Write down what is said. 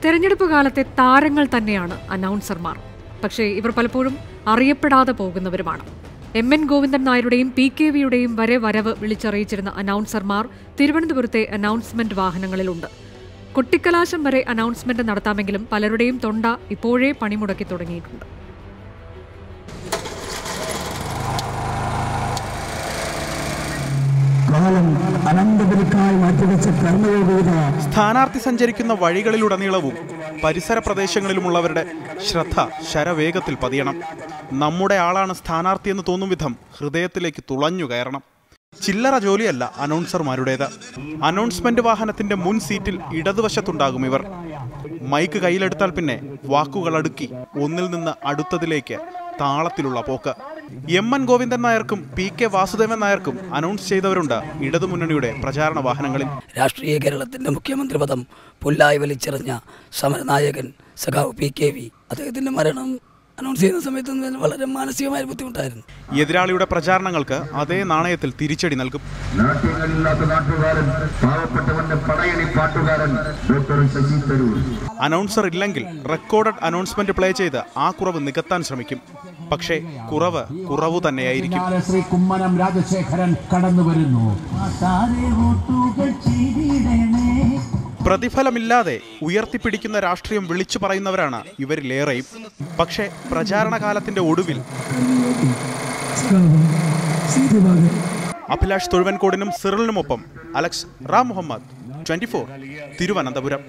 തെരഞ്ഞെടുപ്പ് കാലത്തെ താരങ്ങൾ തന്നെയാണ് അനൗൺസർമാർ. പക്ഷേ ഇവർ പലപ്പോഴും അറിയപ്പെടാതെ പോകുന്നവരുമാണ്. എം.എൻ. ഗോവിന്ദൻ നായരുടെയും PKVയുടെയും വരവ് വിളിച്ചറിയിച്ചിരുന്ന അനൗൺസർമാർ തിരുവനന്തപുരത്തെ അനൗൺസ്മെന്റ് വാഹനങ്ങളിലുണ്ട്. കൊട്ടിക്കലാശം വരെ അനൗൺസ്മെന്റ് നടത്താമെങ്കിലും പലരുടെയും തൊണ്ട ഇപ്പോഴേ പണിമുടക്കി തുടങ്ങിയിട്ടുണ്ട്. സ്ഥാനാർത്ഥി സഞ്ചരിക്കുന്ന വഴികളിലുടനീളവും പരിസര പ്രദേശങ്ങളിലുമുള്ളവരുടെ ശ്രദ്ധ ശരവേഗത്തിൽ പതിയണം. നമ്മുടെ ആളാണ് സ്ഥാനാർത്ഥി എന്ന് തോന്നും വിധം ഹൃദയത്തിലേക്ക് തുളഞ്ഞു കയറണം. ചില്ലറ ജോലിയല്ല അനൗൺസർമാരുടേത്. അനൗൺസ്മെന്റ് വാഹനത്തിന്റെ മുൻ സീറ്റിൽ ഇടതുവശത്തുണ്ടാകും ഇവർ. മൈക്ക് കയ്യിലെടുത്താൽ പിന്നെ വാക്കുകൾ അടുക്കി ഒന്നിൽ നിന്ന് അടുത്തതിലേക്ക് താളത്തിലുള്ള പോക്ക്. എം.എൻ. ഗോവിന്ദൻ നായർക്കും PK വാസുദേവൻ നായർക്കും അനൗൺസ് ചെയ്തവരുണ്ട് ഇടതുമുന്നണിയുടെ പ്രചാരണ വാഹനങ്ങളിൽ. രാഷ്ട്രീയ കേരളത്തിന്റെ മുഖ്യമന്ത്രി പദം പുല്ലായി വലിച്ചെറിഞ്ഞ സമരനായകൻ സഖാവ് PKV അദ്ദേഹത്തിന്റെ മരണം അനൗൺസ് ചെയ്യുന്ന സമയത്ത് വളരെ മാനസികമായ ബുദ്ധിമുട്ടായിരുന്നു. എതിരാളിയുടെ പ്രചാരണങ്ങൾക്ക് അതേ നാണയത്തിൽ തിരിച്ചടി നൽകും. അനൗൺസർ ഇല്ലെങ്കിൽ റെക്കോർഡഡ് അനൗൺസ്മെന്റ് പ്ലേ ചെയ്ത് ആ കുറവ് നികത്താൻ ശ്രമിക്കും. പക്ഷേ കുറവ് തന്നെയായിരിക്കും. ശ്രീ കുമ്മനം രാജശേഖരൻ കടന്നു വരുന്നു. പ്രതിഫലമില്ലാതെ ഉയർത്തിപ്പിടിക്കുന്ന രാഷ്ട്രീയം വിളിച്ചു പറയുന്നവരാണ് ഇവരിലേറെയും. പക്ഷേ പ്രചാരണ കാലത്തിന്റെ ഒടുവിൽ അഭിലാഷ് തൊഴുവൻകോടിനും സിറിലിനുമൊപ്പം അലക്സ് റാം മുഹമ്മദ്, 24 തിരുവനന്തപുരം.